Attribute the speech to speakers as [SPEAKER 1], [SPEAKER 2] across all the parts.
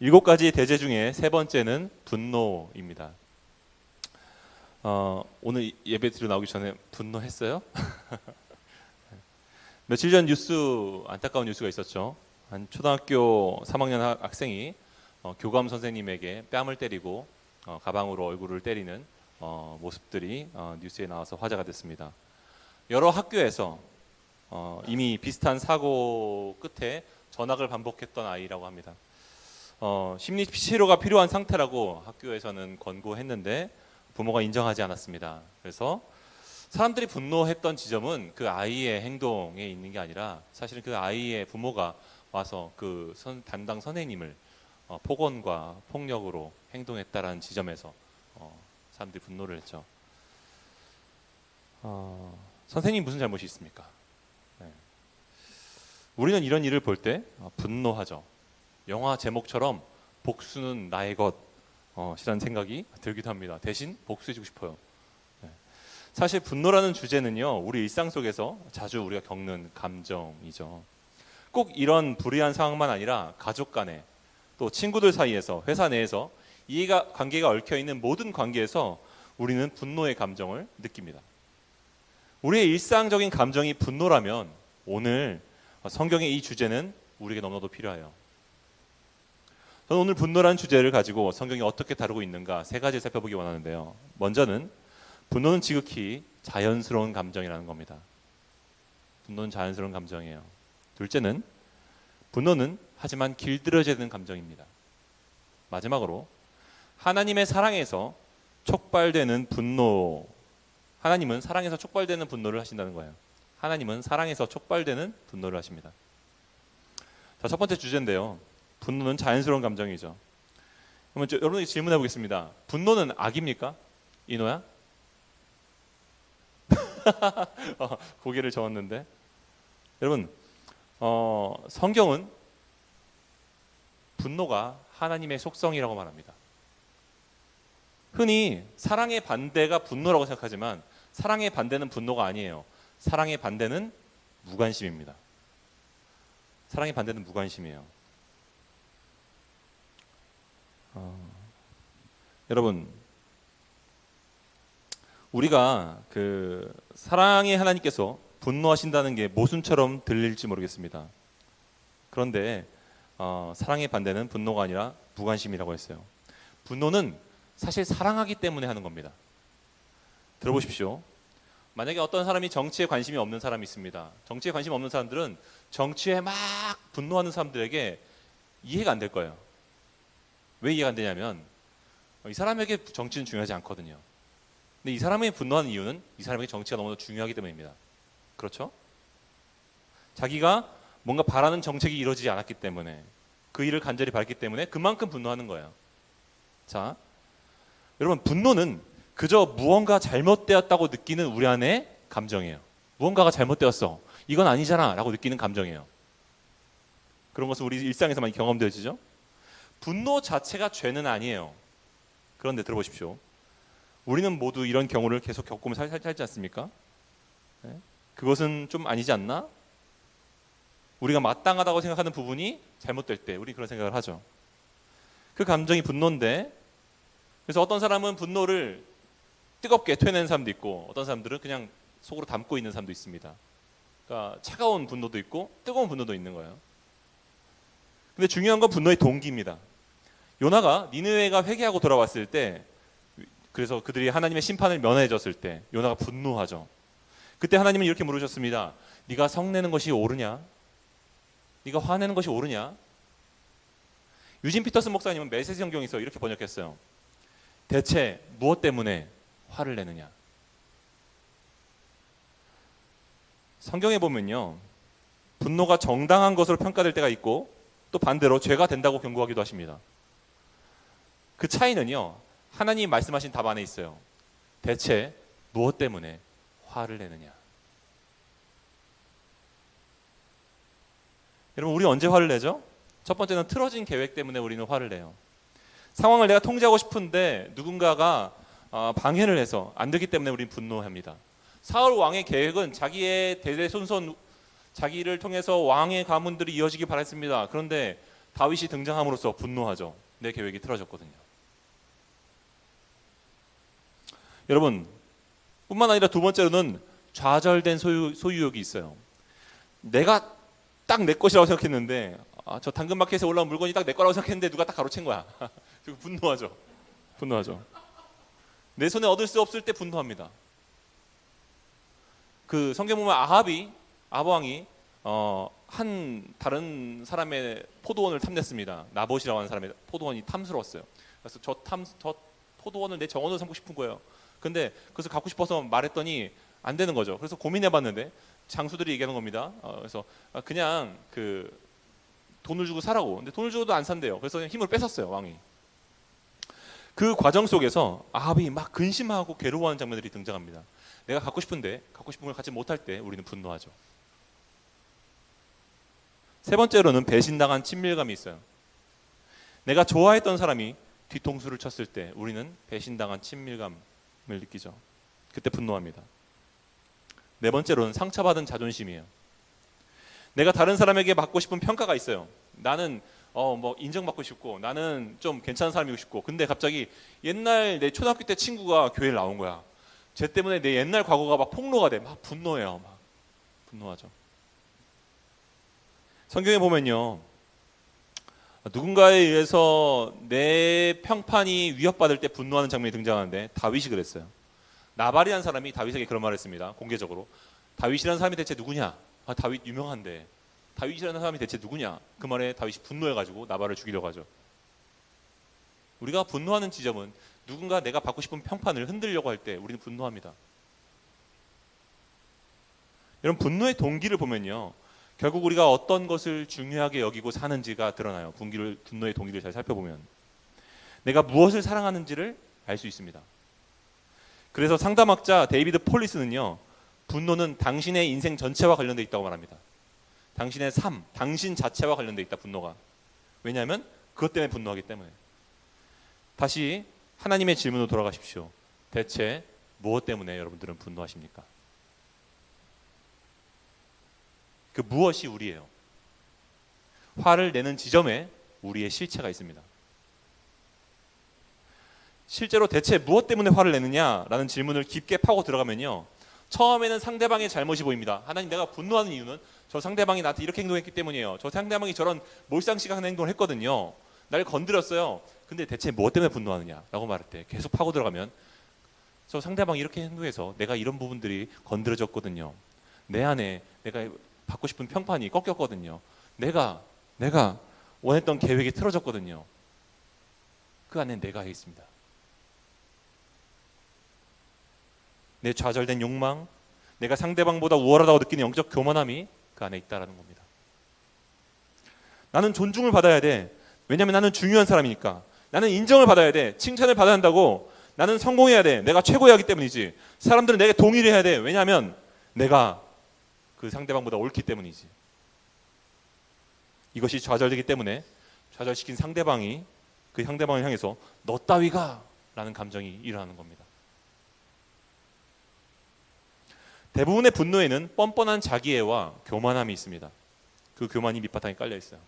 [SPEAKER 1] 7가지 대제 중에 세 번째는 분노입니다. 오늘 예배 드리러 나오기 전에 분노했어요? 며칠 전 안타까운 뉴스가 있었죠. 한 초등학교 3학년 학생이 교감 선생님에게 뺨을 때리고 가방으로 얼굴을 때리는 모습들이 뉴스에 나와서 화제가 됐습니다. 여러 학교에서 이미 비슷한 사고 끝에 전학을 반복했던 아이라고 합니다. 심리 치료가 필요한 상태라고 학교에서는 권고했는데 부모가 인정하지 않았습니다. 그래서 사람들이 분노했던 지점은 그 아이의 행동에 있는 게 아니라 사실은 그 아이의 부모가 와서 그 담당 선생님을 폭언과 폭력으로 행동했다라는 지점에서 사람들이 분노를 했죠. 선생님 무슨 잘못이 있습니까? 네. 우리는 이런 일을 볼 때 분노하죠. 영화 제목처럼 복수는 나의 것이라는 생각이 들기도 합니다. 대신 복수해주고 싶어요. 네. 사실 분노라는 주제는요, 우리 일상 속에서 자주 우리가 겪는 감정이죠. 꼭 이런 불의한 상황만 아니라 가족 간에 또 친구들 사이에서 회사 내에서 관계가 얽혀 있는 모든 관계에서 우리는 분노의 감정을 느낍니다. 우리의 일상적인 감정이 분노라면 오늘 성경의 이 주제는 우리에게 너무나도 필요해요. 저는 오늘 분노라는 주제를 가지고 성경이 어떻게 다루고 있는가 세 가지를 살펴보기 원하는데요. 먼저는 분노는 지극히 자연스러운 감정이라는 겁니다. 분노는 자연스러운 감정이에요. 둘째는 분노는 하지만 길들여져야 되는 감정입니다. 마지막으로 하나님의 사랑에서 촉발되는 분노. 하나님은 사랑에서 촉발되는 분노를 하신다는 거예요. 하나님은 사랑에서 촉발되는 분노를 하십니다. 자, 첫 번째 주제인데요. 분노는 자연스러운 감정이죠. 그러면 여러분에게 질문해 보겠습니다. 분노는 악입니까? 이노야? 고개를 저었는데. 여러분, 성경은 분노가 하나님의 속성이라고 말합니다. 흔히 사랑의 반대가 분노라고 생각하지만 사랑의 반대는 분노가 아니에요. 사랑의 반대는 무관심입니다. 사랑의 반대는 무관심이에요. 여러분, 우리가 그 사랑의 하나님께서 분노하신다는 게 모순처럼 들릴지 모르겠습니다. 그런데 사랑의 반대는 분노가 아니라 무관심이라고 했어요. 분노는 사실 사랑하기 때문에 하는 겁니다. 들어보십시오. 만약에 어떤 사람이 정치에 관심이 없는 사람이 있습니다. 정치에 관심 없는 사람들은 정치에 막 분노하는 사람들에게 이해가 안 될 거예요. 왜 이해가 안 되냐면 이 사람에게 정치는 중요하지 않거든요. 근데 이 사람이 분노하는 이유는 이 사람에게 정치가 너무나 중요하기 때문입니다. 그렇죠? 자기가 뭔가 바라는 정책이 이루어지지 않았기 때문에 그 일을 간절히 바랐기 때문에 그만큼 분노하는 거예요. 자, 여러분, 분노는 그저 무언가 잘못되었다고 느끼는 우리 안의 감정이에요. 무언가가 잘못되었어. 이건 아니잖아 라고 느끼는 감정이에요. 그런 것은 우리 일상에서 많이 경험되어지죠. 분노 자체가 죄는 아니에요. 그런데 들어보십시오. 우리는 모두 이런 경우를 계속 겪으면서 살지 않습니까? 네? 그것은 좀 아니지 않나? 우리가 마땅하다고 생각하는 부분이 잘못될 때 우리 그런 생각을 하죠. 그 감정이 분노인데, 그래서 어떤 사람은 분노를 뜨겁게 토해내는 사람도 있고 어떤 사람들은 그냥 속으로 담고 있는 사람도 있습니다. 그러니까 차가운 분노도 있고 뜨거운 분노도 있는 거예요. 근데 중요한 건 분노의 동기입니다. 요나가 니느웨가 회개하고 돌아왔을 때, 그래서 그들이 하나님의 심판을 면해졌을 때 요나가 분노하죠. 그때 하나님은 이렇게 물으셨습니다. 네가 성내는 것이 옳으냐? 네가 화내는 것이 옳으냐? 유진 피터슨 목사님은 메시지 성경에서 이렇게 번역했어요. 대체 무엇 때문에 화를 내느냐? 성경에 보면요, 분노가 정당한 것으로 평가될 때가 있고 또 반대로 죄가 된다고 경고하기도 하십니다. 그 차이는요, 하나님이 말씀하신 답 안에 있어요. 대체 무엇 때문에 화를 내느냐? 여러분, 우리 언제 화를 내죠? 첫 번째는 틀어진 계획 때문에 우리는 화를 내요. 상황을 내가 통제하고 싶은데 누군가가 방해를 해서 안 되기 때문에 우리는 분노합니다. 사울 왕의 계획은 자기의 대대손손 자기를 통해서 왕의 가문들이 이어지기 바랐습니다. 그런데 다윗이 등장함으로써 분노하죠. 내 계획이 틀어졌거든요. 여러분, 뿐만 아니라 두 번째로는 좌절된 소유욕이 있어요. 내가 딱 내 것이라고 생각했는데 저 당근마켓에 올라온 물건이 딱 내 거라고 생각했는데 누가 딱 가로챈 거야. 분노하죠. 분노하죠. 내 손에 얻을 수 없을 때 분노합니다. 그 성경 보면 아합왕이 한 다른 사람의 포도원을 탐냈습니다. 나봇이라고 하는 사람의 포도원이 탐스러웠어요. 그래서 저 포도원을 내 정원으로 삼고 싶은 거예요. 근데 그래서 갖고 싶어서 말했더니 안 되는 거죠. 그래서 고민해봤는데 장수들이 얘기하는 겁니다. 그래서 그냥 그 돈을 주고 사라고. 근데 돈을 주고도 안 산대요. 그래서 그냥 힘을 뺏었어요, 왕이. 그 과정 속에서 아합이 막 근심하고 괴로워하는 장면들이 등장합니다. 내가 갖고 싶은데 갖고 싶은 걸 갖지 못할 때 우리는 분노하죠. 세 번째로는 배신당한 친밀감이 있어요. 내가 좋아했던 사람이 뒤통수를 쳤을 때 우리는 배신당한 친밀감을 느끼죠. 그때 분노합니다. 네 번째로는 상처받은 자존심이에요. 내가 다른 사람에게 받고 싶은 평가가 있어요. 나는 뭐 인정받고 싶고 나는 좀 괜찮은 사람이고 싶고, 근데 갑자기 옛날 내 초등학교 때 친구가 교회를 나온 거야. 쟤 때문에 내 옛날 과거가 막 폭로가 돼. 막 분노해요. 막 분노하죠. 성경에 보면요, 누군가에 의해서 내 평판이 위협받을 때 분노하는 장면이 등장하는데 다윗이 그랬어요. 나발이라는 사람이 다윗에게 그런 말을 했습니다. 공개적으로. 다윗이라는 사람이 대체 누구냐? 다윗 유명한데 다윗이라는 사람이 대체 누구냐? 그 말에 다윗이 분노해가지고 나발을 죽이려고 하죠. 우리가 분노하는 지점은 누군가 내가 받고 싶은 평판을 흔들려고 할 때 우리는 분노합니다. 여러분, 분노의 동기를 보면요, 결국 우리가 어떤 것을 중요하게 여기고 사는지가 드러나요. 분노의 동기를 잘 살펴보면 내가 무엇을 사랑하는지를 알 수 있습니다. 그래서 상담학자 데이비드 폴리스는요, 분노는 당신의 인생 전체와 관련되어 있다고 말합니다. 당신의 삶, 당신 자체와 관련되어 있다, 분노가. 왜냐하면 그것 때문에 분노하기 때문에. 다시 하나님의 질문으로 돌아가십시오. 대체 무엇 때문에 여러분들은 분노하십니까? 그 무엇이 우리예요. 화를 내는 지점에 우리의 실체가 있습니다. 실제로 대체 무엇 때문에 화를 내느냐라는 질문을 깊게 파고 들어가면요, 처음에는 상대방의 잘못이 보입니다. 하나님, 내가 분노하는 이유는 저 상대방이 나한테 이렇게 행동했기 때문이에요. 저 상대방이 저런 몰상식한 행동을 했거든요. 날 건드렸어요. 근데 대체 무엇 때문에 분노하느냐라고 말할 때 계속 파고 들어가면 저 상대방이 이렇게 행동해서 내가 이런 부분들이 건드려졌거든요. 내 안에 내가 받고 싶은 평판이 꺾였거든요. 내가 원했던 계획이 틀어졌거든요. 그 안에 내가 있습니다. 내 좌절된 욕망, 내가 상대방보다 우월하다고 느끼는 영적 교만함이 그 안에 있다라는 겁니다. 나는 존중을 받아야 돼. 왜냐하면 나는 중요한 사람이니까. 나는 인정을 받아야 돼. 칭찬을 받아야 한다고. 나는 성공해야 돼. 내가 최고여야 하기 때문이지. 사람들은 내게 동의를 해야 돼. 왜냐하면 내가 그 상대방보다 옳기 때문이지. 이것이 좌절되기 때문에 좌절시킨 상대방이 그 상대방을 향해서 너 따위가 라는 감정이 일어나는 겁니다. 대부분의 분노에는 뻔뻔한 자기애와 교만함이 있습니다. 그 교만이 밑바탕에 깔려 있어요.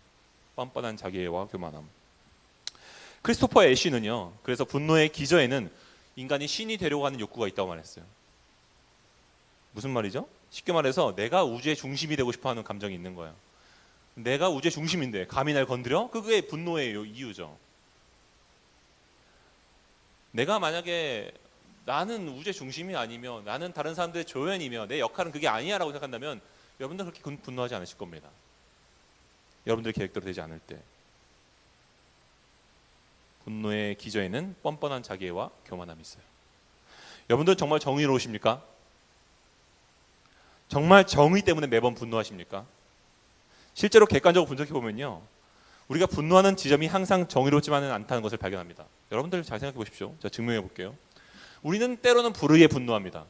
[SPEAKER 1] 뻔뻔한 자기애와 교만함. 크리스토퍼 애쉬는요, 그래서 분노의 기저에는 인간이 신이 되려고 하는 욕구가 있다고 말했어요. 무슨 말이죠? 쉽게 말해서 내가 우주의 중심이 되고 싶어하는 감정이 있는 거예요. 내가 우주의 중심인데 감히 날 건드려? 그게 분노의 이유죠. 내가 만약에 나는 우주의 중심이 아니며 나는 다른 사람들의 조연이며 내 역할은 그게 아니야 라고 생각한다면 여러분들 그렇게 분노하지 않으실 겁니다. 여러분들의 계획대로 되지 않을 때. 분노의 기저에는 뻔뻔한 자기애와 교만함이 있어요. 여러분들 정말 정의로우십니까? 정말 정의 때문에 매번 분노하십니까? 실제로 객관적으로 분석해보면요, 우리가 분노하는 지점이 항상 정의롭지만은 않다는 것을 발견합니다. 여러분들 잘 생각해 보십시오. 제가 증명해 볼게요. 우리는 때로는 불의에 분노합니다.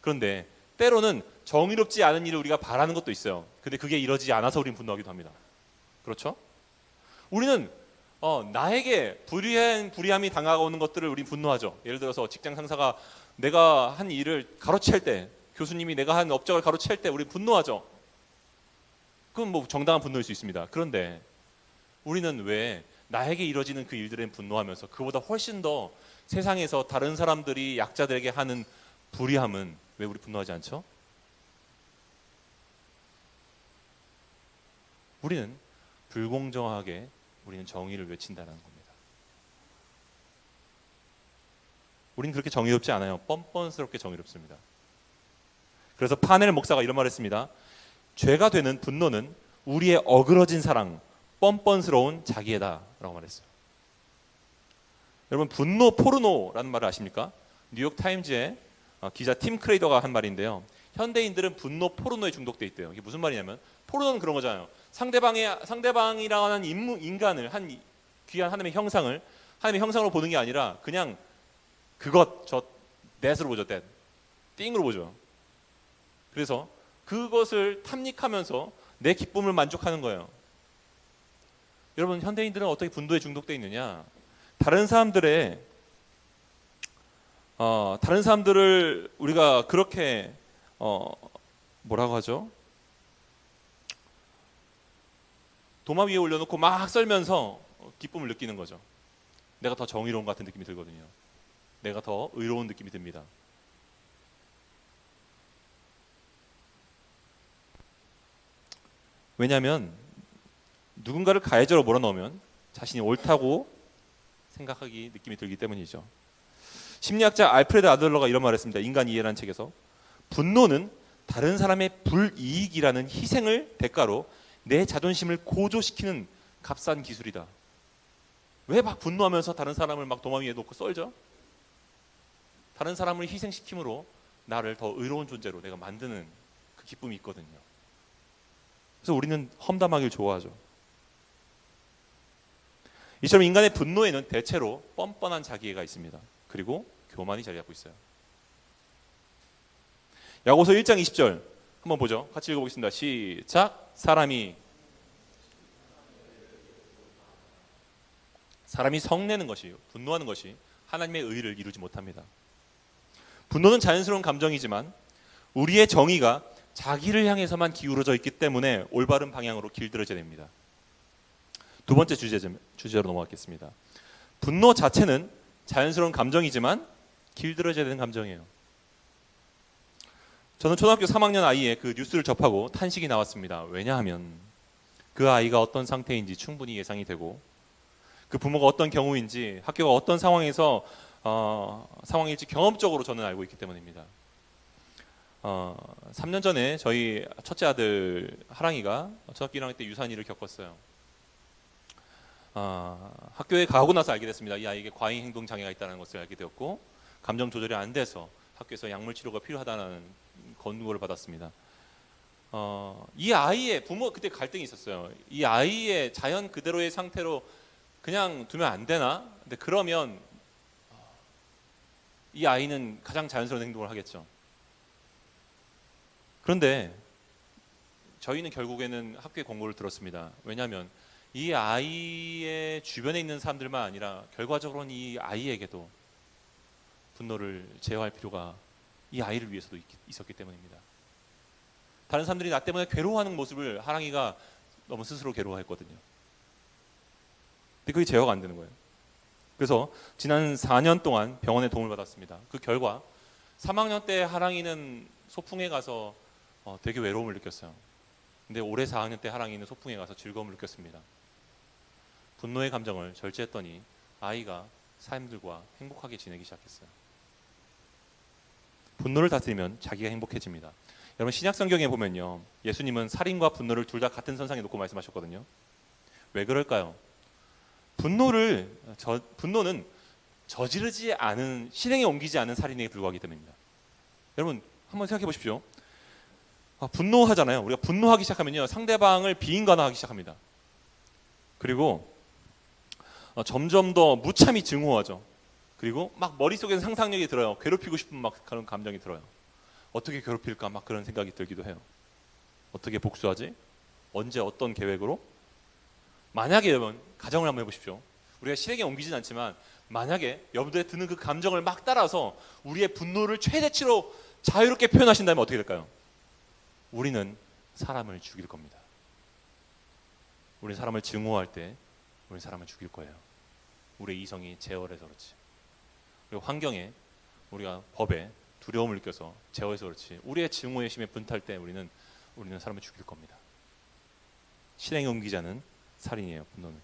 [SPEAKER 1] 그런데 때로는 정의롭지 않은 일을 우리가 바라는 것도 있어요. 근데 그게 이루어지지 않아서 우리는 분노하기도 합니다. 그렇죠? 우리는 나에게 불이함이 당하고오는 것들을 우리는 분노하죠. 예를 들어서 직장 상사가 내가 한 일을 가로챌 때, 교수님이 내가 한 업적을 가로챌 때 우리는 분노하죠. 그건 뭐 정당한 분노일 수 있습니다. 그런데 우리는 왜 나에게 이뤄지는 그 일들에 분노하면서 그보다 훨씬 더 세상에서 다른 사람들이 약자들에게 하는 불의함은 왜 우리 분노하지 않죠? 우리는 불공정하게 우리는 정의를 외친다는 겁니다. 우리는 그렇게 정의롭지 않아요. 뻔뻔스럽게 정의롭습니다. 그래서 파넬 목사가 이런 말을 했습니다. 죄가 되는 분노는 우리의 어그러진 사랑, 뻔뻔스러운 자기애다 라고 말했어요. 여러분, 분노 포르노라는 말을 아십니까? 뉴욕타임즈의 기자 팀 크레이더가 한 말인데요. 현대인들은 분노 포르노에 중독돼 있대요. 이게 무슨 말이냐면, 포르노는 그런 거잖아요. 상대방이라는 인간을, 한 귀한 하나님의 형상으로 보는 게 아니라 그냥 that으로 보죠. that. 띵으로 보죠. 그래서 그것을 탐닉하면서 내 기쁨을 만족하는 거예요. 여러분, 현대인들은 어떻게 분노에 중독돼 있느냐? 다른 사람들을 우리가 그렇게 뭐라고 하죠? 도마 위에 올려놓고 막 썰면서 기쁨을 느끼는 거죠. 내가 더 정의로운 것 같은 느낌이 들거든요. 내가 더 의로운 느낌이 듭니다. 왜냐하면 누군가를 가해자로 몰아넣으면 자신이 옳다고 생각하기 느낌이 들기 때문이죠. 심리학자 알프레드 아들러가 이런 말을 했습니다. 인간 이해라는 책에서 분노는 다른 사람의 불이익이라는 희생을 대가로 내 자존심을 고조시키는 값싼 기술이다. 왜 막 분노하면서 다른 사람을 막 도마 위에 놓고 썰죠? 다른 사람을 희생시킴으로 나를 더 의로운 존재로 내가 만드는 그 기쁨이 있거든요. 그래서 우리는 험담하기를 좋아하죠. 이처럼 인간의 분노에는 대체로 뻔뻔한 자기애가 있습니다. 그리고 교만이 자리 잡고 있어요. 야고보서 1장 20절 한번 보죠. 같이 읽어보겠습니다. 시작. 사람이 성내는 것이, 분노하는 것이 하나님의 의를 이루지 못합니다. 분노는 자연스러운 감정이지만 우리의 정의가 자기를 향해서만 기울어져 있기 때문에 올바른 방향으로 길들여져야 됩니다. 두 번째 주제로 넘어가겠습니다. 분노 자체는 자연스러운 감정이지만 길들여져야 되는 감정이에요. 저는 초등학교 3학년 아이의 그 뉴스를 접하고 탄식이 나왔습니다. 왜냐하면 그 아이가 어떤 상태인지 충분히 예상이 되고 그 부모가 어떤 경우인지 학교가 어떤 상황일지 경험적으로 저는 알고 있기 때문입니다. 3년 전에 저희 첫째 아들 하랑이가 초등학교 1학년 때 유산일을 겪었어요. 학교에 가고 나서 알게 됐습니다. 이 아이에게 과잉 행동 장애가 있다는 것을 알게 되었고 감정 조절이 안 돼서 학교에서 약물 치료가 필요하다는 권고를 받았습니다. 이 아이의 부모 그때 갈등이 있었어요. 이 아이의 자연 그대로의 상태로 그냥 두면 안 되나? 근데 그러면 이 아이는 가장 자연스러운 행동을 하겠죠. 그런데 저희는 결국에는 학교의 권고를 들었습니다. 왜냐하면 이 아이의 주변에 있는 사람들만 아니라 결과적으로는 이 아이에게도 분노를 제어할 필요가 이 아이를 위해서도 있었기 때문입니다. 다른 사람들이 나 때문에 괴로워하는 모습을 하랑이가 너무 스스로 괴로워했거든요. 근데 그게 제어가 안 되는 거예요. 그래서 지난 4년 동안 병원의 도움을 받았습니다. 그 결과 3학년 때 하랑이는 소풍에 가서 되게 외로움을 느꼈어요. 근데 올해 4학년 때 하랑이는 소풍에 가서 즐거움을 느꼈습니다. 분노의 감정을 절제했더니 아이가 사람들과 행복하게 지내기 시작했어요. 분노를 다스리면 자기가 행복해집니다. 여러분 신약 성경에 보면요, 예수님은 살인과 분노를 둘 다 같은 선상에 놓고 말씀하셨거든요. 왜 그럴까요? 분노는 저지르지 않은, 실행에 옮기지 않은 살인에게 불과하기 때문입니다. 여러분 한번 생각해 보십시오. 분노하잖아요. 우리가 분노하기 시작하면요, 상대방을 비인간화하기 시작합니다. 그리고 점점 더 무참히 증오하죠. 그리고 막 머릿속에는 상상력이 들어요. 괴롭히고 싶은 막 그런 감정이 들어요. 어떻게 괴롭힐까 막 그런 생각이 들기도 해요. 어떻게 복수하지? 언제 어떤 계획으로? 만약에 여러분 가정을 한번 해보십시오. 우리가 실행에 옮기진 않지만 만약에 여러분들의 드는 그 감정을 막 따라서 우리의 분노를 최대치로 자유롭게 표현하신다면 어떻게 될까요? 우리는 사람을 죽일 겁니다. 우리 사람을 증오할 때 우리 사람을 죽일 거예요. 우리의 이성이 제어해서 그렇지. 그리고 환경에, 우리가 법에 두려움을 느껴서 제어해서 그렇지. 우리의 증오의 심에 분탈 때 우리는 사람을 죽일 겁니다. 실행에 옮기지 않은 살인이에요. 분노는.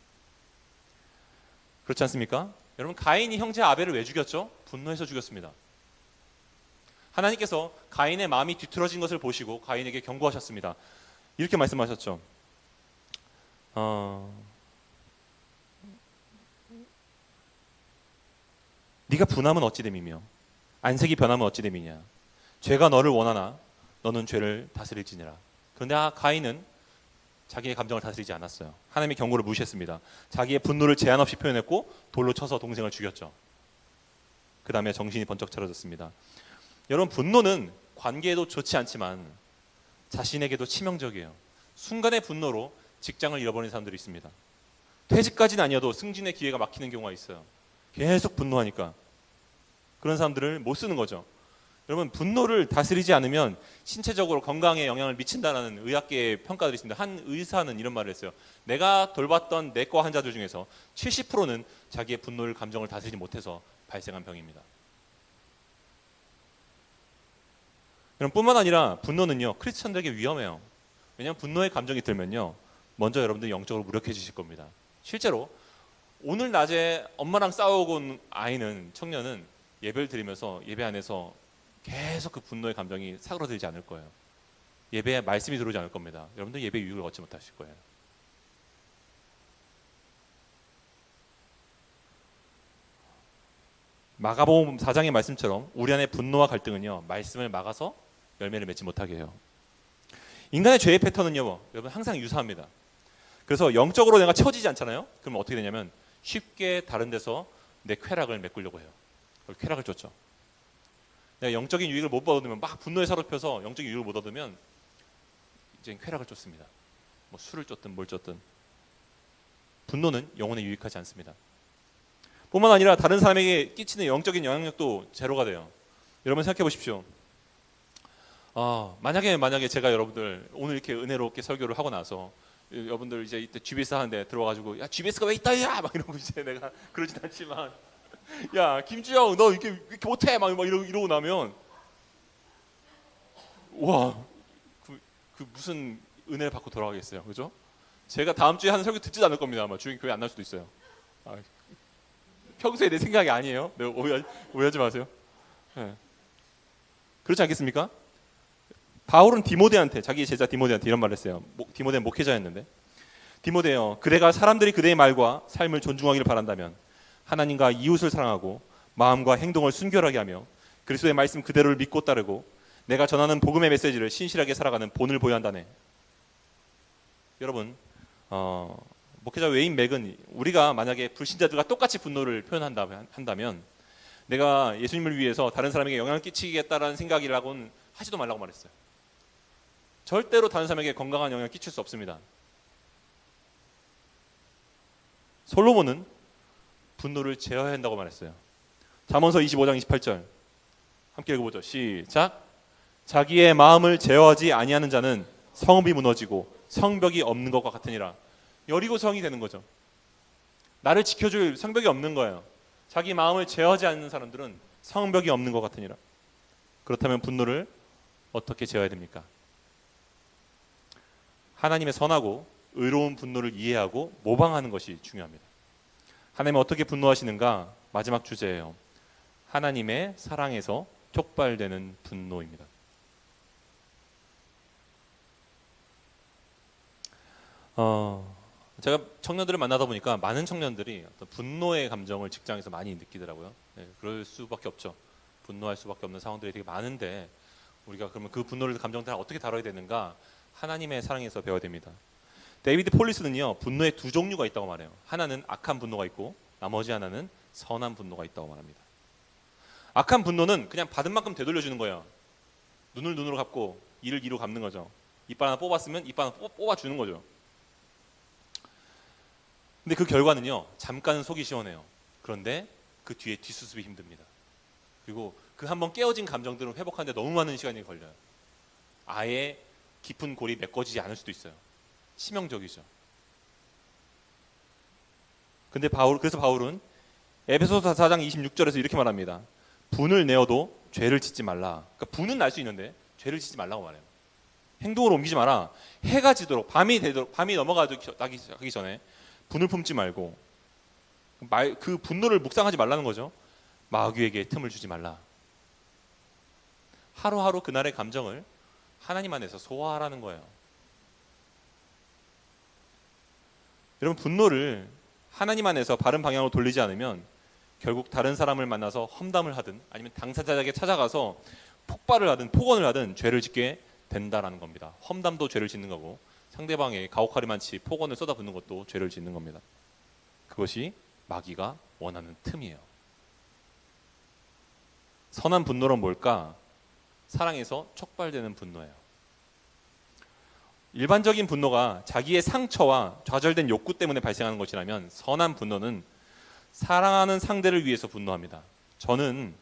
[SPEAKER 1] 그렇지 않습니까? 여러분, 가인이 형제 아벨을 왜 죽였죠? 분노해서 죽였습니다. 하나님께서 가인의 마음이 뒤틀어진 것을 보시고 가인에게 경고하셨습니다. 이렇게 말씀하셨죠. 네가 분하면 어찌 됨이며 안색이 변하면 어찌 됨이냐. 죄가 너를 원하나 너는 죄를 다스릴지니라. 그런데 가인은 자기의 감정을 다스리지 않았어요. 하나님의 경고를 무시했습니다. 자기의 분노를 제한 없이 표현했고 돌로 쳐서 동생을 죽였죠. 그 다음에 정신이 번쩍 차려졌습니다. 여러분, 분노는 관계에도 좋지 않지만 자신에게도 치명적이에요. 순간의 분노로 직장을 잃어버리는 사람들이 있습니다. 퇴직까지는 아니어도 승진의 기회가 막히는 경우가 있어요. 계속 분노하니까. 그런 사람들을 못 쓰는 거죠. 여러분, 분노를 다스리지 않으면 신체적으로 건강에 영향을 미친다는 의학계의 평가들이 있습니다. 한 의사는 이런 말을 했어요. 내가 돌봤던 내과 환자들 중에서 70%는 자기의 분노를, 감정을 다스리지 못해서 발생한 병입니다. 여러분, 뿐만 아니라 분노는요, 크리스천들에게 위험해요. 왜냐하면 분노의 감정이 들면요, 먼저 여러분들이 영적으로 무력해지실 겁니다. 실제로 오늘 낮에 엄마랑 싸우고 온 아이는, 청년은 예배를 드리면서 예배 안에서 계속 그 분노의 감정이 사그러들지 않을 거예요. 예배에 말씀이 들어오지 않을 겁니다. 여러분들 예배 유익을 얻지 못하실 거예요. 마가복음 4장의 말씀처럼 우리 안에 분노와 갈등은요, 말씀을 막아서 열매를 맺지 못하게 해요. 인간의 죄의 패턴은요, 여러분 항상 유사합니다. 그래서 영적으로 내가 채워지지 않잖아요. 그럼 어떻게 되냐면 쉽게 다른 데서 내 쾌락을 메꾸려고 해요. 쾌락을 쫓죠. 내가 영적인 유익을 못 얻으면 막 분노에 사로잡혀서 영적인 유익을 못 얻으면 이제 쾌락을 쫓습니다. 뭐 술을 쫓든 뭘 쫓든. 분노는 영혼에 유익하지 않습니다. 뿐만 아니라 다른 사람에게 끼치는 영적인 영향력도 제로가 돼요. 여러분 생각해 보십시오. 만약에 제가 여러분들 오늘 이렇게 은혜롭게 설교를 하고 나서 여러분들 이제 이때 GBS 하는데 들어와가지고 야 GBS가 왜 있다 야 막 이러고 이제 내가 그러진 않지만 야 김주영 너 이렇게 못해 막 이러고 나면 와 그 무슨 은혜를 받고 돌아가겠어요, 그죠? 제가 다음 주에 하는 설교 듣지도 않을 겁니다. 아마 주일 교회 안 날 수도 있어요. 평소에 내 생각이 아니에요. 네, 오해하지 마세요. 네. 그렇지 않겠습니까? 바울은 디모데한테, 자기 제자 디모데한테 이런 말을 했어요. 디모데는 목회자였는데, 디모데여, 그대가 사람들이 그대의 말과 삶을 존중하기를 바란다면 하나님과 이웃을 사랑하고 마음과 행동을 순결하게 하며 그리스도의 말씀 그대로를 믿고 따르고 내가 전하는 복음의 메시지를 신실하게 살아가는 본을 보여야 한다네. 여러분, 목회자 웨인 맥은 우리가 만약에 불신자들과 똑같이 분노를 표현한다면 내가 예수님을 위해서 다른 사람에게 영향을 끼치겠다라는 생각이라고는 하지도 말라고 말했어요. 절대로 다른 사람에게 건강한 영향을 끼칠 수 없습니다. 솔로몬은 분노를 제어해야 한다고 말했어요. 잠언서 25장 28절 함께 읽어보죠. 시작. 자기의 마음을 제어하지 아니하는 자는 성읍이 무너지고 성벽이 없는 것과 같으니라. 여리고 성이 되는 거죠. 나를 지켜줄 성벽이 없는 거예요. 자기 마음을 제어하지 않는 사람들은 성벽이 없는 것 같으니라. 그렇다면 분노를 어떻게 제어해야 됩니까? 하나님의 선하고 의로운 분노를 이해하고 모방하는 것이 중요합니다. 하나님은 어떻게 분노하시는가? 마지막 주제예요. 하나님의 사랑에서 촉발되는 분노입니다. 제가 청년들을 만나다 보니까 많은 청년들이 어떤 분노의 감정을 직장에서 많이 느끼더라고요. 네, 그럴 수밖에 없죠. 분노할 수밖에 없는 상황들이 되게 많은데 우리가 그러면 그 분노를 감정들을 어떻게 다뤄야 되는가? 하나님의 사랑에서 배워야 됩니다. 데이비드 폴리스는요, 분노의 두 종류가 있다고 말해요. 하나는 악한 분노가 있고 나머지 하나는 선한 분노가 있다고 말합니다. 악한 분노는 그냥 받은 만큼 되돌려주는 거예요. 눈을 눈으로 갚고 이를 이로 갚는 거죠. 이빨 하나 뽑았으면 이빨 하나 뽑아주는 거죠. 근데 그 결과는요, 잠깐은 속이 시원해요. 그런데 그 뒤에 뒷수습이 힘듭니다. 그리고 그 한번 깨어진 감정들은 회복하는데 너무 많은 시간이 걸려요. 아예 깊은 골이 메꿔지지 않을 수도 있어요. 치명적이죠. 근데 그래서 바울은 에베소서 4장 26절에서 이렇게 말합니다. 분을 내어도 죄를 짓지 말라. 그러니까 분은 날 수 있는데 죄를 짓지 말라고 말해요. 행동으로 옮기지 마라. 해가 지도록 밤이 넘어가기 전에 분을 품지 말고 그 분노를 묵상하지 말라는 거죠. 마귀에게 틈을 주지 말라. 하루하루 그날의 감정을 하나님 안에서 소화하라는 거예요. 여러분, 분노를 하나님 안에서 바른 방향으로 돌리지 않으면 결국 다른 사람을 만나서 험담을 하든 아니면 당사자에게 찾아가서 폭발을 하든 폭언을 하든 죄를 짓게 된다라는 겁니다. 험담도 죄를 짓는 거고 상대방의 가혹하리만치 폭언을 쏟아붓는 것도 죄를 짓는 겁니다. 그것이 마귀가 원하는 틈이에요. 선한 분노는 뭘까? 사랑에서 촉발되는 분노예요. 일반적인 분노가 자기의 상처와 좌절된 욕구 때문에 발생하는 것이라면 선한 분노는 사랑하는 상대를 위해서 분노합니다. 저는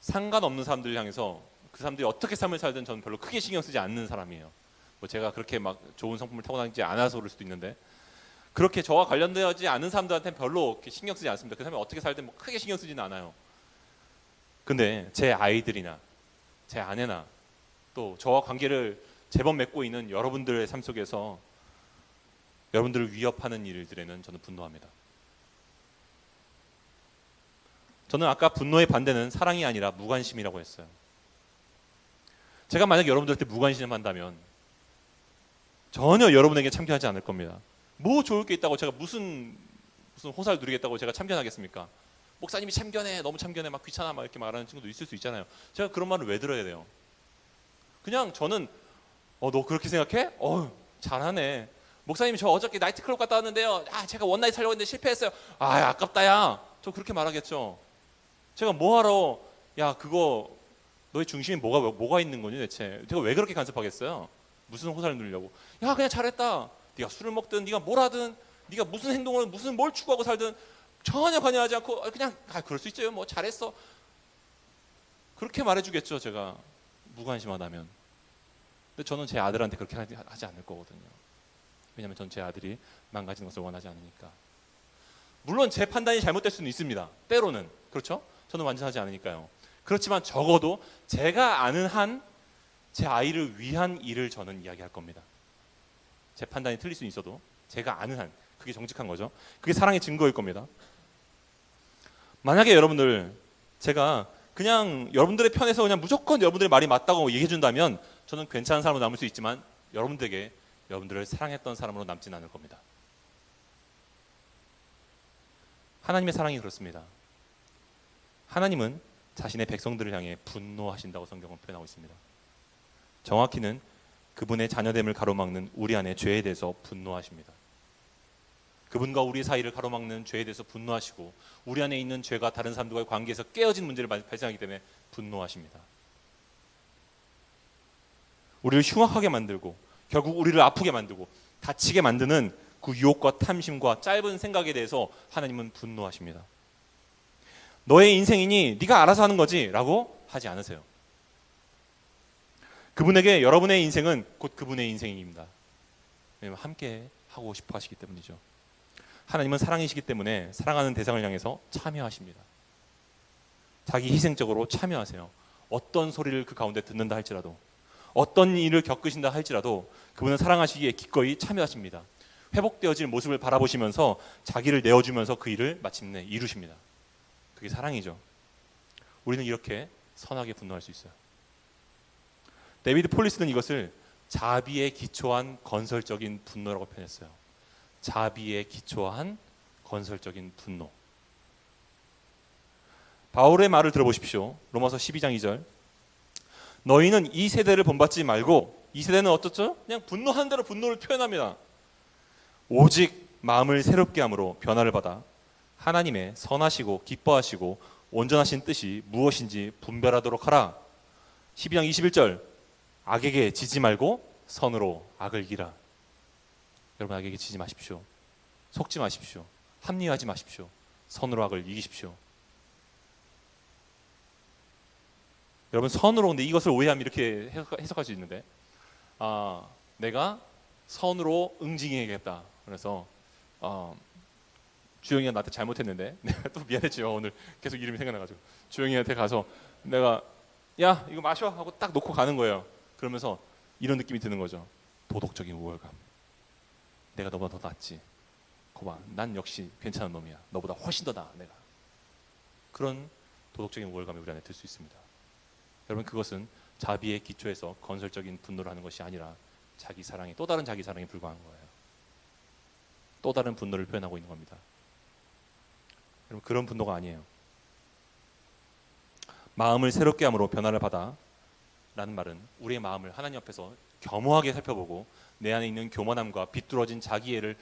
[SPEAKER 1] 상관없는 사람들을 향해서 그 사람들이 어떻게 삶을 살든 저는 별로 크게 신경 쓰지 않는 사람이에요. 뭐 제가 그렇게 막 좋은 성품을 타고 다니지 않아서 그럴 수도 있는데 그렇게 저와 관련되지 않은 사람들한테는 별로 이렇게 신경 쓰지 않습니다. 그 사람이 어떻게 살든 뭐 크게 신경 쓰지는 않아요. 근데 제 아이들이나 제 아내나 또 저와 관계를 제법 맺고 있는 여러분들의 삶 속에서 여러분들을 위협하는 일들에는 저는 분노합니다. 저는 아까 분노의 반대는 사랑이 아니라 무관심이라고 했어요. 제가 만약 여러분들한테 무관심한다면 전혀 여러분에게 참견하지 않을 겁니다. 뭐 좋을 게 있다고 제가 무슨 호사를 누리겠다고 제가 참견하겠습니까? 목사님이 참견해, 너무 참견해, 막 귀찮아, 막 이렇게 말하는 친구도 있을 수 있잖아요. 제가 그런 말을 왜 들어야 돼요? 그냥 저는 너 그렇게 생각해? 잘하네. 목사님 저 어저께 나이트클럽 갔다 왔는데요. 제가 원나잇 살려고 했는데 실패했어요. 아깝다 야. 저 그렇게 말하겠죠. 제가 뭐하러 그거 너의 중심에 뭐가 있는 거니 대체? 제가 왜 그렇게 간섭하겠어요? 무슨 호사를 누리려고? 그냥 잘했다. 네가 술을 먹든 네가 뭘 하든 네가 무슨 행동을 뭘 추구하고 살든 전혀 관여하지 않고 그냥 그럴 수 있죠. 뭐 잘했어. 그렇게 말해주겠죠. 제가 무관심하다면. 근데 저는 제 아들한테 그렇게 하지 않을 거거든요. 왜냐하면 전 제 아들이 망가지는 것을 원하지 않으니까. 물론 제 판단이 잘못될 수는 있습니다. 때로는. 그렇죠? 저는 완전하지 않으니까요. 그렇지만 적어도 제가 아는 한 제 아이를 위한 일을 저는 이야기할 겁니다. 제 판단이 틀릴 수는 있어도 제가 아는 한 그게 정직한 거죠. 그게 사랑의 증거일 겁니다. 만약에 여러분들 제가 그냥 여러분들의 편에서 그냥 무조건 여러분들의 말이 맞다고 얘기해 준다면 저는 괜찮은 사람으로 남을 수 있지만 여러분들에게 여러분들을 사랑했던 사람으로 남지는 않을 겁니다. 하나님의 사랑이 그렇습니다. 하나님은 자신의 백성들을 향해 분노하신다고 성경은 표현하고 있습니다. 정확히는 그분의 자녀됨을 가로막는 우리 안의 죄에 대해서 분노하십니다. 그분과 우리 사이를 가로막는 죄에 대해서 분노하시고 우리 안에 있는 죄가 다른 사람들과의 관계에서 깨어진 문제를 발생하기 때문에 분노하십니다. 우리를 흉악하게 만들고 결국 우리를 아프게 만들고 다치게 만드는 그 유혹과 탐심과 짧은 생각에 대해서 하나님은 분노하십니다. 너의 인생이니 네가 알아서 하는 거지 라고 하지 않으세요. 그분에게 여러분의 인생은 곧 그분의 인생입니다. 왜냐하면 함께 하고 싶어 하시기 때문이죠. 하나님은 사랑이시기 때문에 사랑하는 대상을 향해서 참여하십니다. 자기 희생적으로 참여하세요. 어떤 소리를 그 가운데 듣는다 할지라도 어떤 일을 겪으신다 할지라도 그분은 사랑하시기에 기꺼이 참여하십니다. 회복되어질 모습을 바라보시면서 자기를 내어주면서 그 일을 마침내 이루십니다. 그게 사랑이죠. 우리는 이렇게 선하게 분노할 수 있어요. 데이비드 폴리스는 이것을 자비에 기초한 건설적인 분노라고 표현했어요. 자비에 기초한 건설적인 분노. 바울의 말을 들어보십시오. 로마서 12장 2절. 너희는 이 세대를 본받지 말고, 이 세대는 어떻죠? 그냥 분노하는 대로 분노를 표현합니다. 오직 마음을 새롭게 함으로 변화를 받아 하나님의 선하시고 기뻐하시고 온전하신 뜻이 무엇인지 분별하도록 하라. 12장 21절. 악에게 지지 말고 선으로 악을 이기라. 여러분, 악에게 지지 마십시오. 속지 마십시오. 합리화하지 마십시오. 선으로 악을 이기십시오. 여러분, 선으로, 근데 이것을 오해하면 이렇게 해석할 수 있는데, 내가 선으로 응징해야겠다. 그래서 주영이가 나한테 잘못했는데 내가 또 미안했죠. 오늘 계속 이름이 생각나가지고 주영이한테 가서 내가 야 이거 마셔 하고 딱 놓고 가는 거예요. 그러면서 이런 느낌이 드는 거죠. 도덕적인 우월감. 내가 너보다 더 낫지. 거봐, 난 역시 괜찮은 놈이야. 너보다 훨씬 더 나아 내가. 그런 도덕적인 우월감이 우리 안에 들 수 있습니다. 여러분 그것은 자비의 기초에서 건설적인 분노를 하는 것이 아니라 자기 사랑이 또 다른 자기 사랑에 불과한 거예요. 또 다른 분노를 표현하고 있는 겁니다. 여러분 그런 분노가 아니에요. 마음을 새롭게 함으로 변화를 받아 라는 말은 우리의 마음을 하나님 앞에서 겸허하게 살펴보고 내 안에 있는 교만함과 비뚤어진 자기애를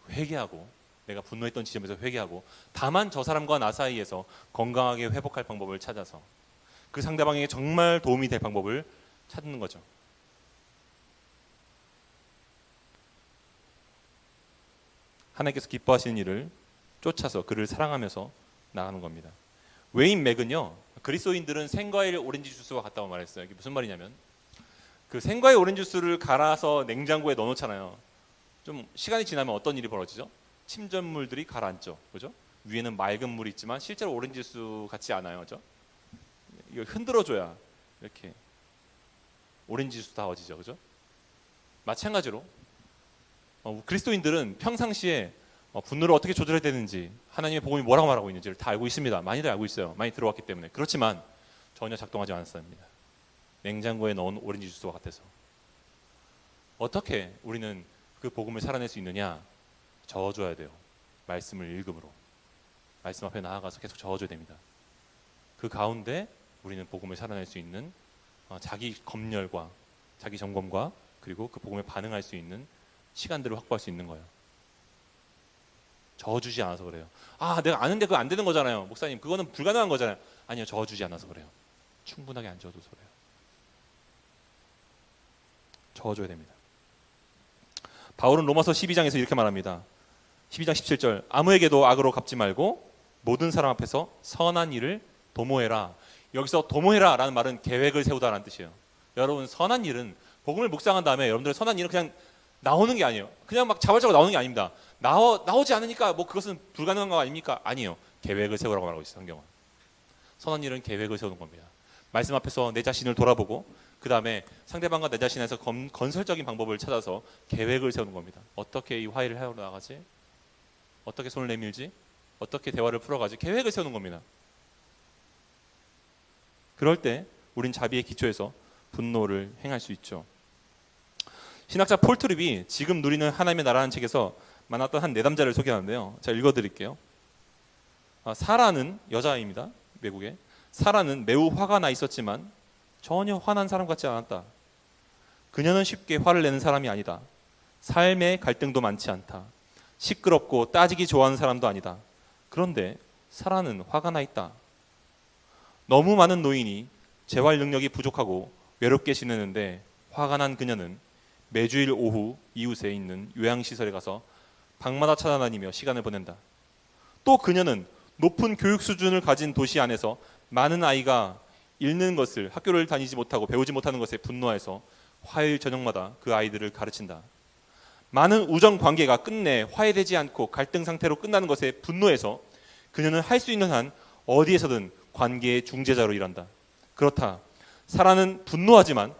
[SPEAKER 1] 회개하고 내가 분노했던 지점에서 회개하고 다만 저 사람과 나 사이에서 건강하게 회복할 방법을 찾아서 그 상대방에게 정말 도움이 될 방법을 찾는 거죠. 하나님께서 기뻐하시는 일을 쫓아서 그를 사랑하면서 나가는 겁니다. 웨인 맥은요, 그리스도인들은 생과일 오렌지 주스와 같다고 말했어요. 이게 무슨 말이냐면 그 생과일 오렌지 주스를 갈아서 냉장고에 넣어놓잖아요. 좀 시간이 지나면 어떤 일이 벌어지죠? 침전물들이 가라앉죠, 그죠? 위에는 맑은 물이 있지만 실제로 오렌지 주스 같지 않아요, 그죠? 이거 흔들어줘야 이렇게 오렌지 주스 다 어지죠, 그죠? 마찬가지로 그리스도인들은 평상시에 분노를 어떻게 조절해야 되는지 하나님의 복음이 뭐라고 말하고 있는지를 다 알고 있습니다. 많이들 알고 있어요. 많이 들어왔기 때문에. 그렇지만 전혀 작동하지 않았습니다. 냉장고에 넣은 오렌지 주스와 같아서. 어떻게 우리는 그 복음을 살아낼 수 있느냐? 저어줘야 돼요. 말씀을 읽음으로. 말씀 앞에 나아가서 계속 저어줘야 됩니다. 그 가운데 우리는 복음을 살아낼 수 있는 자기 검열과 자기 점검과 그리고 그 복음에 반응할 수 있는 시간들을 확보할 수 있는 거예요. 저어주지 않아서 그래요. 아, 내가 아는데 그거 안 되는 거잖아요. 목사님, 그거는 불가능한 거잖아요. 아니요, 저어주지 않아서 그래요. 충분하게 안 저어줘서 그래요. 저어줘야 됩니다. 바울은 로마서 12장에서 이렇게 말합니다. 12장 17절, 아무에게도 악으로 갚지 말고 모든 사람 앞에서 선한 일을 도모해라. 여기서 도모해라 라는 말은 계획을 세우다라는 뜻이에요. 여러분, 선한 일은 복음을 묵상한 다음에 여러분들의 선한 일은 그냥 나오는 게 아니에요. 그냥 막 자발적으로 나오는 게 아닙니다. 나오지 않으니까 뭐 그것은 불가능한 거 아닙니까? 아니에요. 계획을 세우라고 말하고 있어요. 성경은. 선한 일은 계획을 세우는 겁니다. 말씀 앞에서 내 자신을 돌아보고 그 다음에 상대방과 내 자신에서 건설적인 방법을 찾아서 계획을 세우는 겁니다. 어떻게 이 화해를 하러 나가지? 어떻게 손을 내밀지? 어떻게 대화를 풀어가지? 계획을 세우는 겁니다. 그럴 때 우린 자비의 기초에서 분노를 행할 수 있죠. 신학자 폴 트립이 지금 누리는 하나님의 나라는 책에서 만났던 한 내담자를 소개하는데요. 제가 읽어드릴게요. 사라는 여자아이입니다. 외국에. 사라는 매우 화가 나 있었지만 전혀 화난 사람 같지 않았다. 그녀는 쉽게 화를 내는 사람이 아니다. 삶에 갈등도 많지 않다. 시끄럽고 따지기 좋아하는 사람도 아니다. 그런데 사라는 화가 나 있다. 너무 많은 노인이 재활 능력이 부족하고 외롭게 지내는데 화가 난 그녀는 매주일 오후 이웃에 있는 요양시설에 가서 방마다 찾아다니며 시간을 보낸다. 또 그녀는 높은 교육 수준을 가진 도시 안에서 많은 아이가 읽는 것을 학교를 다니지 못하고 배우지 못하는 것에 분노해서 화요일 저녁마다 그 아이들을 가르친다. 많은 우정 관계가 끝내 화해되지 않고 갈등 상태로 끝나는 것에 분노해서 그녀는 할 수 있는 한 어디에서든 관계의 중재자로 일한다. 그렇다. 사라는 분노하지만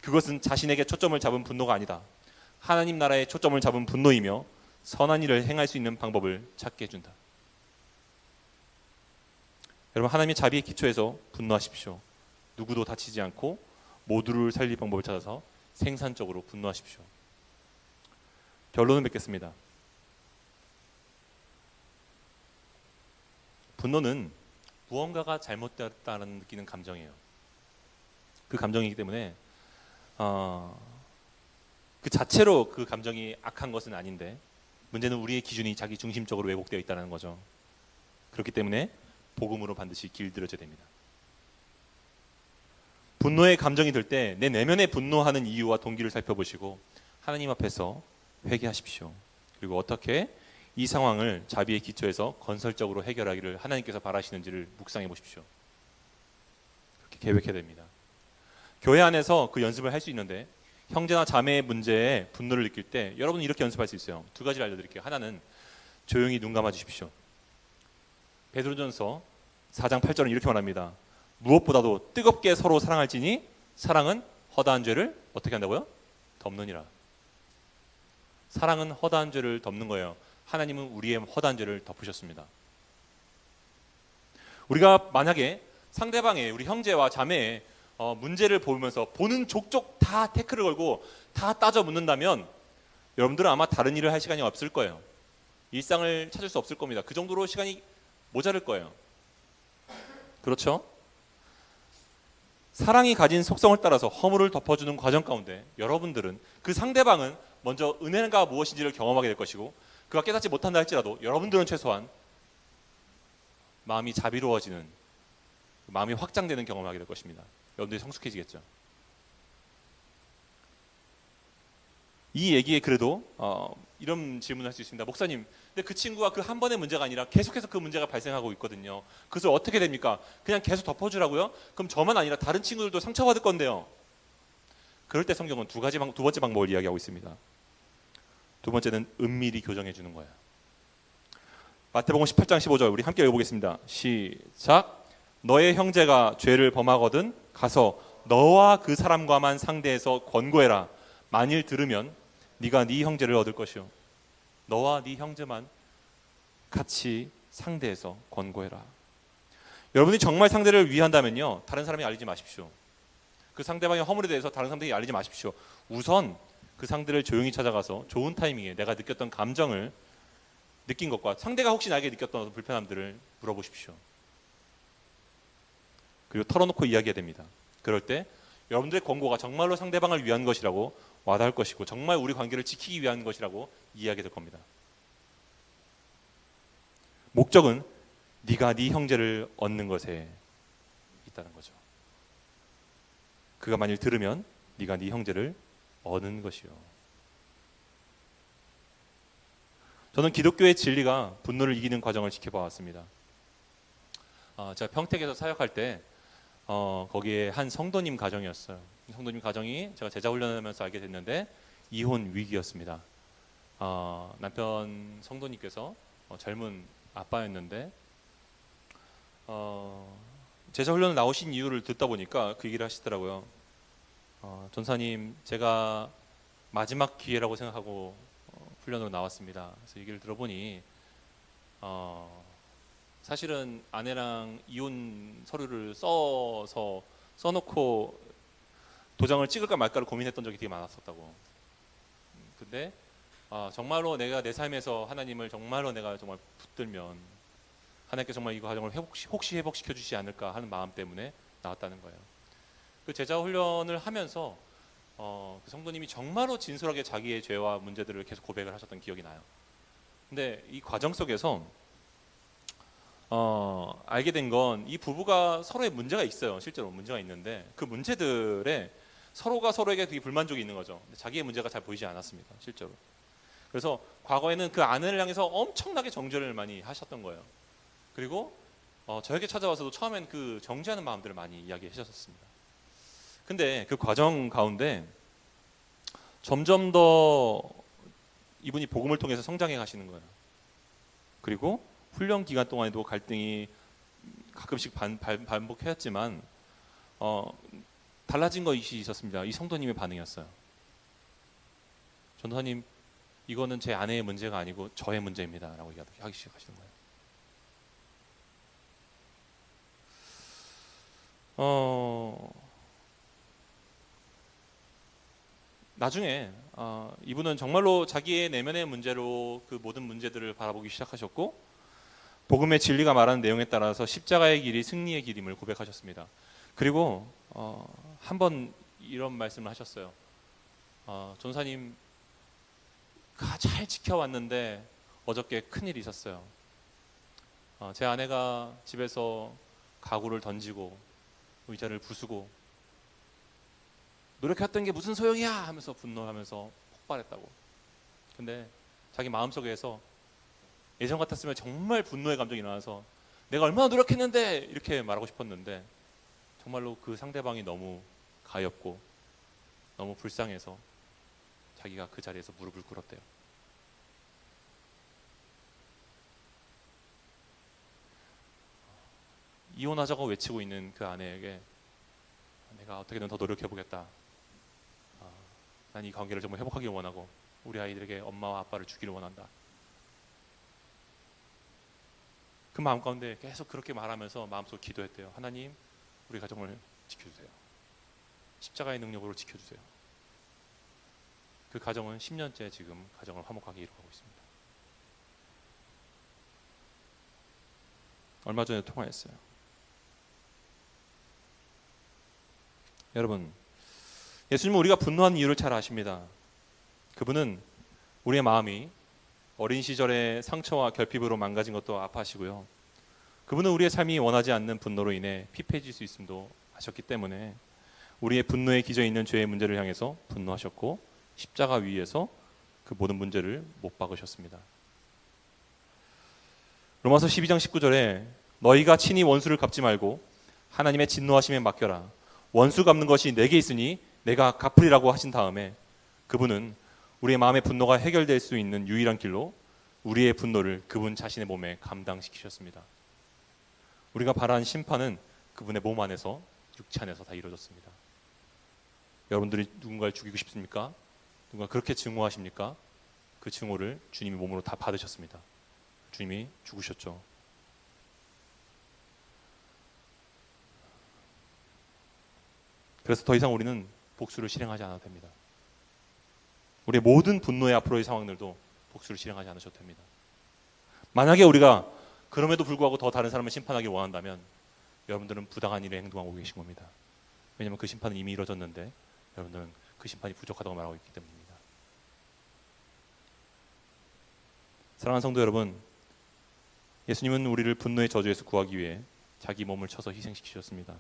[SPEAKER 1] 그것은 자신에게 초점을 잡은 분노가 아니다. 하나님 나라에 초점을 잡은 분노이며 선한 일을 행할 수 있는 방법을 찾게 해준다. 여러분, 하나님의 자비의 기초에서 분노하십시오. 누구도 다치지 않고 모두를 살릴 방법을 찾아서 생산적으로 분노하십시오. 결론을 맺겠습니다. 분노는 무언가가 잘못되었다는 느끼는 감정이에요. 그 감정이기 때문에 그 자체로 그 감정이 악한 것은 아닌데 문제는 우리의 기준이 자기 중심적으로 왜곡되어 있다는 거죠. 그렇기 때문에 복음으로 반드시 길들여져야 됩니다. 분노의 감정이 들 때 내 내면에 분노하는 이유와 동기를 살펴보시고 하나님 앞에서 회개하십시오. 그리고 어떻게 이 상황을 자비의 기초에서 건설적으로 해결하기를 하나님께서 바라시는지를 묵상해 보십시오. 그렇게 계획해야 됩니다. 교회 안에서 그 연습을 할 수 있는데 형제나 자매의 문제에 분노를 느낄 때 여러분은 이렇게 연습할 수 있어요. 두 가지를 알려드릴게요. 하나는 조용히 눈 감아 주십시오. 베드로전서 4장 8절은 이렇게 말합니다. 무엇보다도 뜨겁게 서로 사랑할지니 사랑은 허다한 죄를 어떻게 한다고요? 덮느니라. 사랑은 허다한 죄를 덮는 거예요. 하나님은 우리의 허다한 죄를 덮으셨습니다. 우리가 만약에 상대방의 우리 형제와 자매의 문제를 보면서 보는 족족 다 태클을 걸고 다 따져 묻는다면 여러분들은 아마 다른 일을 할 시간이 없을 거예요. 일상을 찾을 수 없을 겁니다. 그 정도로 시간이 모자랄 거예요. 그렇죠? 사랑이 가진 속성을 따라서 허물을 덮어주는 과정 가운데 여러분들은 그 상대방은 먼저 은혜가 무엇인지를 경험하게 될 것이고 그가 깨닫지 못한다 할지라도 여러분들은 최소한 마음이 자비로워지는, 마음이 확장되는 경험을 하게 될 것입니다. 여러분들이 성숙해지겠죠. 이 얘기에 그래도 이런 질문을 할 수 있습니다. 목사님, 근데 그 친구가 그 한 번의 문제가 아니라 계속해서 그 문제가 발생하고 있거든요. 그래서 어떻게 됩니까? 그냥 계속 덮어주라고요? 그럼 저만 아니라 다른 친구들도 상처받을 건데요. 그럴 때 성경은 두 번째 방법을 이야기하고 있습니다. 두 번째는 은밀히 교정해 주는 거예요. 마태복음 18장 15절 우리 함께 읽어보겠습니다. 시작. 너의 형제가 죄를 범하거든 가서 너와 그 사람과만 상대해서 권고해라. 만일 들으면 네가 네 형제를 얻을 것이요. 너와 네 형제만 같이 상대해서 권고해라. 여러분이 정말 상대를 위한다면요, 다른 사람이 알리지 마십시오. 그 상대방의 허물에 대해서 다른 사람들이 알리지 마십시오. 우선 그 상대를 조용히 찾아가서 좋은 타이밍에 내가 느꼈던 감정을 느낀 것과 상대가 혹시 나에게 느꼈던 불편함들을 물어보십시오. 그리고 털어놓고 이야기해야 됩니다. 그럴 때 여러분들의 권고가 정말로 상대방을 위한 것이라고 와닿을 것이고 정말 우리 관계를 지키기 위한 것이라고 이해하게 될 겁니다. 목적은 네가 네 형제를 얻는 것에 있다는 거죠. 그가 만일 들으면 네가 네 형제를 얻는 것이요. 저는 기독교의 진리가 분노를 이기는 과정을 지켜봐왔습니다. 제가 평택에서 사역할 때 거기에 한 성도님 가정이었어요. 성도님 가정이 제가 제자 훈련하면서 알게 됐는데 이혼 위기였습니다. 남편 성도님께서 젊은 아빠였는데 제자 훈련 나오신 이유를 듣다 보니까 그 얘기를 하시더라고요. 전사님, 제가 마지막 기회라고 생각하고 훈련으로 나왔습니다. 그래서 얘기를 들어보니 사실은 아내랑 이혼 서류를 써놓고 도장을 찍을까 말까를 고민했던 적이 되게 많았었다고. 근데 정말로 내가 내 삶에서 하나님을 정말로 내가 정말 붙들면 하나님께 정말 이 과정을 혹시 회복시켜 주시지 않을까 하는 마음 때문에 나왔다는 거예요. 그 제자 훈련을 하면서 그 성도님이 정말로 진솔하게 자기의 죄와 문제들을 계속 고백을 하셨던 기억이 나요. 근데 이 과정 속에서 알게 된 건 이 부부가 서로의 문제가 있어요. 실제로 문제가 있는데 그 문제들에 서로가 서로에게 되게 불만족이 있는 거죠. 근데 자기의 문제가 잘 보이지 않았습니다. 실제로. 그래서 과거에는 그 아내를 향해서 엄청나게 정죄를 많이 하셨던 거예요. 그리고 저에게 찾아와서도 처음엔 그 정죄하는 마음들을 많이 이야기하셨습니다. 근데 그 과정 가운데 점점 더 이분이 복음을 통해서 성장해 가시는 거예요. 그리고 훈련 기간 동안에도 갈등이 가끔씩 반복했지만 달라진 것이 있었습니다. 이 성도님의 반응이었어요. 전도사님, 이거는 제 아내의 문제가 아니고 저의 문제입니다 라고 하기 시작하시는 거예요. 나중에 이분은 정말로 자기의 내면의 문제로 그 모든 문제들을 바라보기 시작하셨고 복음의 진리가 말하는 내용에 따라서 십자가의 길이 승리의 길임을 고백하셨습니다. 그리고 한번 이런 말씀을 하셨어요. 전사님, 잘 지켜왔는데 어저께 큰일이 있었어요. 제 아내가 집에서 가구를 던지고 의자를 부수고 노력했던 게 무슨 소용이야 하면서 분노하면서 폭발했다고. 근데 자기 마음속에서 예전 같았으면 정말 분노의 감정이 일어나서 내가 얼마나 노력했는데 이렇게 말하고 싶었는데 정말로 그 상대방이 너무 가엾고 너무 불쌍해서 자기가 그 자리에서 무릎을 꿇었대요. 이혼하자고 외치고 있는 그 아내에게 내가 어떻게든 더 노력해보겠다. 난 이 관계를 정말 회복하길 원하고 우리 아이들에게 엄마와 아빠를 주기를 원한다. 그 마음 가운데 계속 그렇게 말하면서 마음속으로 기도했대요. 하나님, 우리 가정을 지켜주세요. 십자가의 능력으로 지켜주세요. 그 가정은 10년째 지금 가정을 화목하게 이루어가고 있습니다. 얼마 전에 통화했어요. 여러분, 예수님은 우리가 분노하는 이유를 잘 아십니다. 그분은 우리의 마음이 어린 시절의 상처와 결핍으로 망가진 것도 아파하시고요. 그분은 우리의 삶이 원하지 않는 분노로 인해 피폐해질 수 있음도 아셨기 때문에 우리의 분노에 기저 있는 죄의 문제를 향해서 분노하셨고 십자가 위에서 그 모든 문제를 못 박으셨습니다. 로마서 12장 19절에 너희가 친히 원수를 갚지 말고 하나님의 진노하심에 맡겨라. 원수 갚는 것이 내게 있으니 내가 갚으리라고 하신 다음에 그분은 우리의 마음의 분노가 해결될 수 있는 유일한 길로 우리의 분노를 그분 자신의 몸에 감당시키셨습니다. 우리가 바라는 심판은 그분의 몸 안에서, 육체 안에서 다 이루어졌습니다. 여러분들이 누군가를 죽이고 싶습니까? 누군가 그렇게 증오하십니까? 그 증오를 주님이 몸으로 다 받으셨습니다. 주님이 죽으셨죠. 그래서 더 이상 우리는 복수를 실행하지 않아도 됩니다. 우리의 모든 분노의 앞으로의 상황들도 복수를 실행하지 않으셔도 됩니다. 만약에 우리가 그럼에도 불구하고 더 다른 사람을 심판하기 원한다면 여러분들은 부당한 일에 행동하고 계신 겁니다. 왜냐하면 그 심판은 이미 이루어졌는데 여러분들은 그 심판이 부족하다고 말하고 있기 때문입니다. 사랑하는 성도 여러분, 예수님은 우리를 분노의 저주에서 구하기 위해 자기 몸을 쳐서 희생시키셨습니다.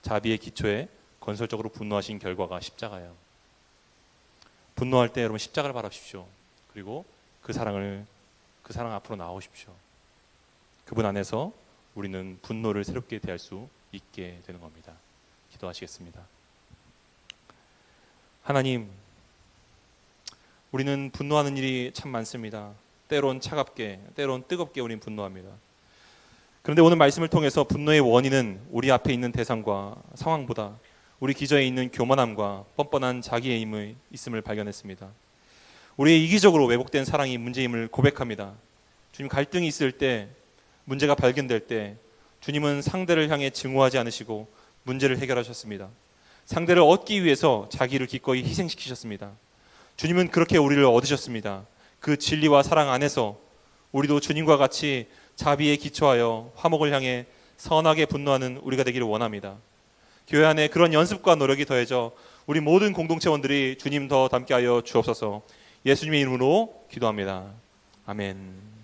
[SPEAKER 1] 자비의 기초에 건설적으로 분노하신 결과가 십자가예요. 분노할 때 여러분 십자가를 바라보십시오. 그리고 그 사랑 앞으로 나오십시오. 그분 안에서 우리는 분노를 새롭게 대할 수 있게 되는 겁니다. 기도하시겠습니다. 하나님, 우리는 분노하는 일이 참 많습니다. 때론 차갑게, 때론 뜨겁게 우리는 분노합니다. 그런데 오늘 말씀을 통해서 분노의 원인은 우리 앞에 있는 대상과 상황보다 우리 기저에 있는 교만함과 뻔뻔한 자기의 힘이 있음을 발견했습니다. 우리의 이기적으로 왜곡된 사랑이 문제임을 고백합니다. 주님, 갈등이 있을 때, 문제가 발견될 때 주님은 상대를 향해 증오하지 않으시고 문제를 해결하셨습니다. 상대를 얻기 위해서 자기를 기꺼이 희생시키셨습니다. 주님은 그렇게 우리를 얻으셨습니다. 그 진리와 사랑 안에서 우리도 주님과 같이 자비에 기초하여 화목을 향해 선하게 분노하는 우리가 되기를 원합니다. 교회 안에 그런 연습과 노력이 더해져 우리 모든 공동체원들이 주님 더 닮게 하여 주옵소서. 예수님의 이름으로 기도합니다. 아멘.